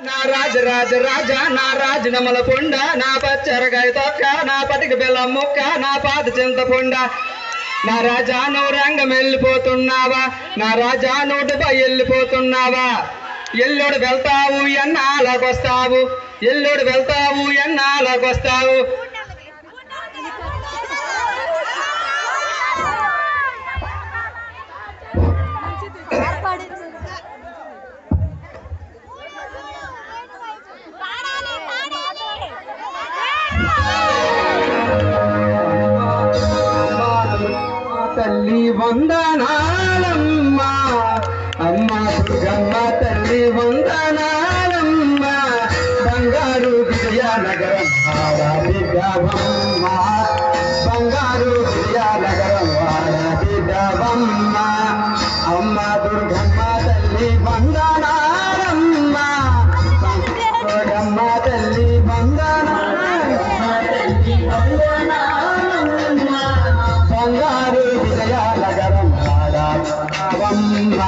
నా రాజ నా రాజనమల పొండ నా పచ్చరగాయ తొక్క నా పటిక బెల్లం ముక్క నా పాత చింతపొండ నా రాజా నువ్వు రంగం వెళ్ళిపోతున్నావా నా రాజా నువ్వు దుబాయ్ వెళ్ళిపోతున్నావా ఎల్లుడు వెళ్తావు ఎన్నాళ్ళకొస్తావు ఎల్లుడు వెళ్తావు ఎన్నాళ్ళకొస్తావు తల్లి వందనాలమ్మ అమ్మ దుర్గమ్మ తల్లి వందనాలమ్మ బంగారు విజయనగరం ఆడబిడ్డవమ్మ బంగారు విజయనగరం ఆడబిడ్డవమ్మ అమ్మ దుర్గమ్మ తల్లి వందనాలమ్మ దుర్గమ్మ తల్లి బంగారు విజయనగరం ఆడబిడ్డవమ్మ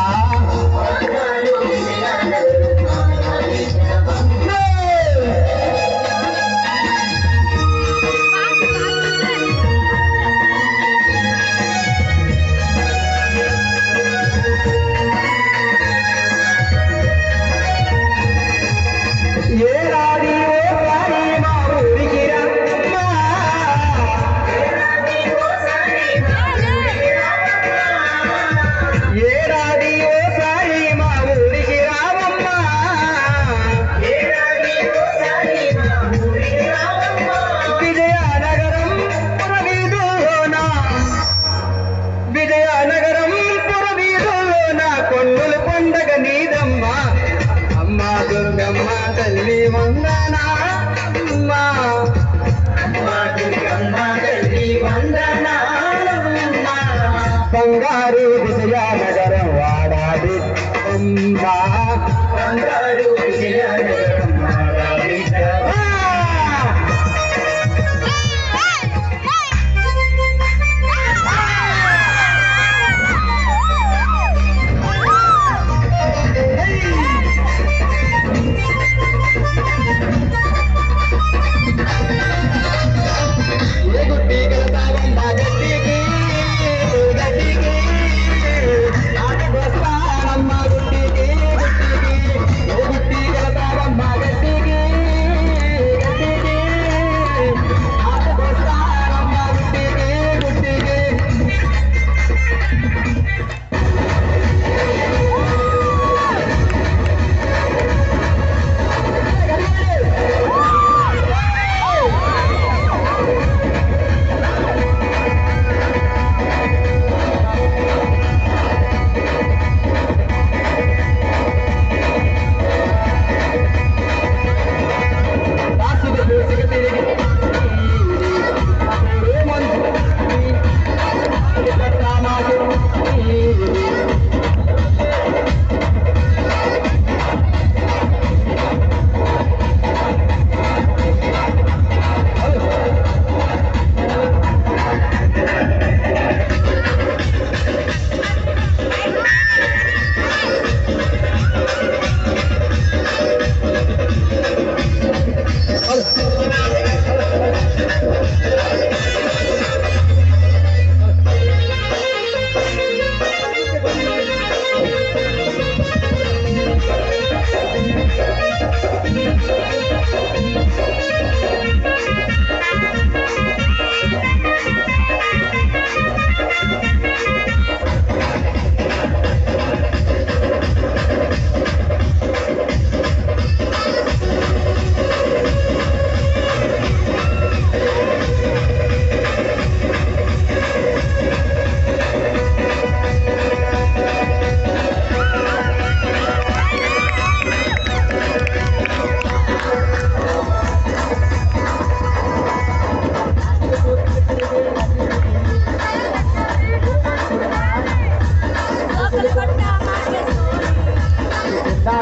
దుర్గమ్మ తల్లి వందనాలమ్మ దుర్గమ్మ తల్లి వందనాలమ్మ బంగారు విజయనగరం వాడబిడ్డమ్మ బంగారు విజయనగరం వాడబిడ్డమ్మ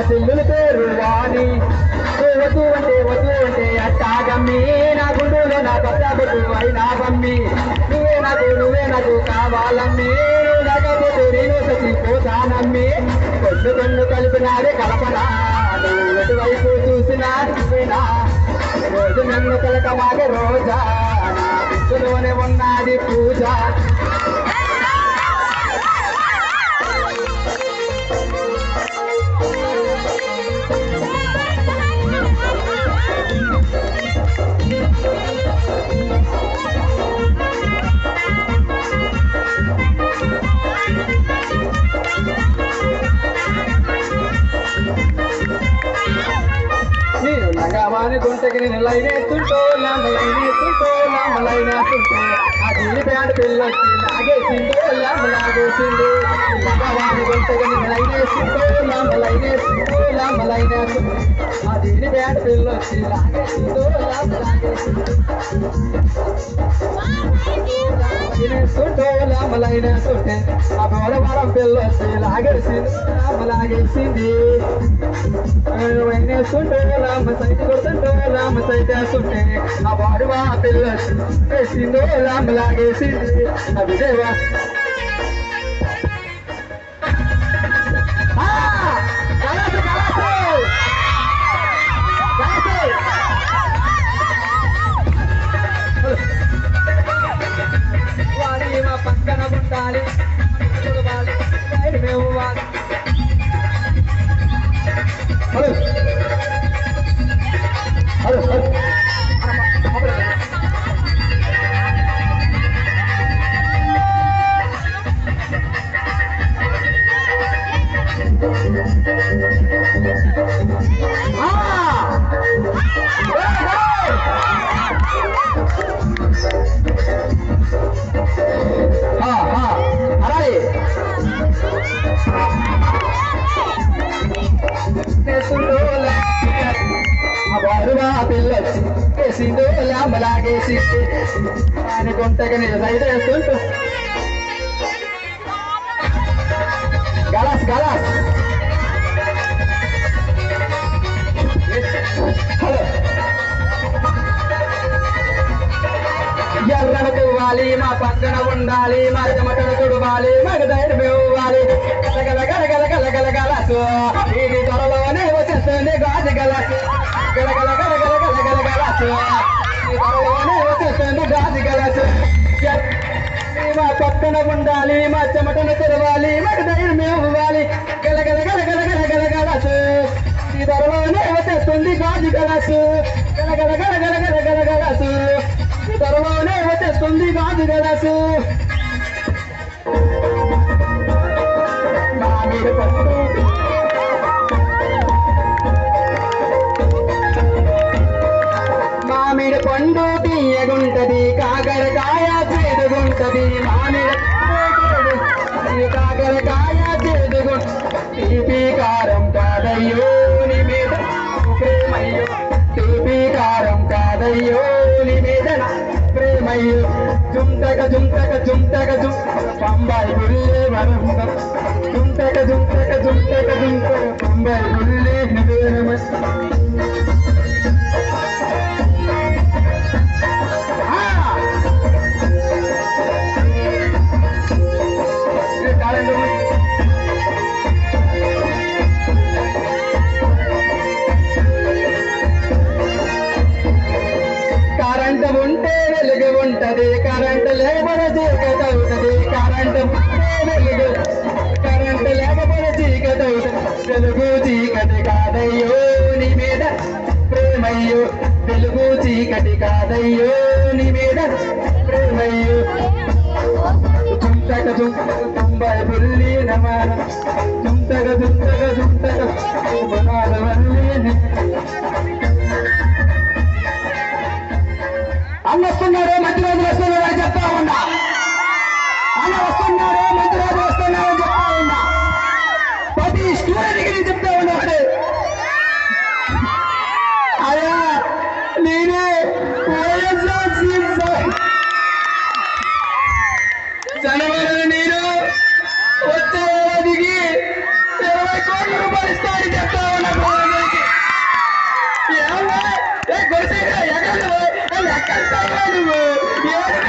సిల్లుల పేరు వాణి వద్దు అంటే అట్టాగమ్మి నా గుండెలో నా పట్టబొట్టు అయినా బమ్మి నువ్వే నాకు కావాలమ్మి లేకపోతే నేను చచ్చిపోతానమ్మి కొన్ను కలిపినాడే కలపనా నువ్వు ఎటువైపు చూసినా రోజు నన్ను కలకమాగే రోజా నా మనసులోనే ఉన్నది పూజ. నగమాని గుంటకి నేను లైనేస్తుంటో లైనేస్తుంటే ఆ జీడి ప్యాంట్ పిల్లొచ్చి లాగేసిందో లాగేసింది. నగమాని గుంటకి నేను లైనేస్తుంటో ఆ జీడి ప్యాంట్ పిల్లొచ్చి లాగేసిందో లైనేస్తుంటే ఆ గోడవరం పిల్లొచ్చి లాగేసింది. సైట్ కొడుతుంటో సైట్ వేస్తుంటే ఆ వాడు మా పిల్ల వేసిందో లాగేసింది. అవిదేవా వాడి మా పక్కన ఉండాలి మేము వాలి. పిల్లొచ్చి వేసిందో లాగేసి ఆయన గుంటగా నేను సైడ్ వేస్తుంటూ గలాస్ హలో ఎర్రను తువ్వాలి మా పక్కన ఉండాలి మరి మటను తుడవాలి మరి ధైర్యం ఇవ్వాలి. గలగలసు ఇది త్వరలోనే వచ్చేస్తుంది గాజు గలాసు. గలగలసు ఈ త్వరలోనే వచ్చేస్తుంది గాజు గలాసు. మా పక్కన ఉండాలి మా చెమటను తెరవాలి మరి ధైర్యం ఇవ్వాలి. గలగలసు ఈ త్వరలోనే వచ్చేస్తుంది గాజు గలాసు. గలగలసు ఈ త్వరలోనే వచ్చేస్తుంది గాజు గలాసు. మామిడి పండు తీయగుంటది కాకరకాయ చేదుగుంటది. కాకరకాయ చేదుగుంటది. తీపి కారం కాదయ్యో నీ మీద ప్రేమయ్యో. తీపి కారం కాదయ్యో నీ మీద ప్రేమయ్యో. జుంటక పంబాయి గుళ్ళే వరంగం. జుంటక పంబాయి గుళ్ళే నివేదన. కరెంట్ ఉంటే వెలుగు ఉంటది కరెంట్ లేకపోతే చీకటి అవుతుంది. కరెంట్ లేకపోతే చీకటి అవుతుంది. వెలుగు చీకటి కాదయ్యో నీ మీద ప్రేమయ్యో. వెలుగు చీకటి కాదయ్యో నీ మీద ప్రేమయ్యో. జుంటక తొంభై బుల్లి నమాన. జుంటక అన్న వస్తున్నాడు మంచి రోజులు వస్తున్నాడు అని చెప్తా ఉన్నా. అన్న వస్తున్నాడు మంచి రోజులు వస్తున్నాడు అని చెప్తా ఉన్నా. ప్రతి స్టూడెంట్కి నేను చెప్తా ఉన్నాడు. అయ్యా నేనే జనవరి నేను వచ్చే దిగి 20 కోట్ల రూపాయలు ఇస్తానని చెప్తా ఉన్నా.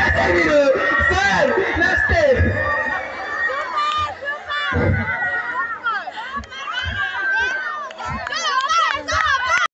ఎక్కడ నువ్వు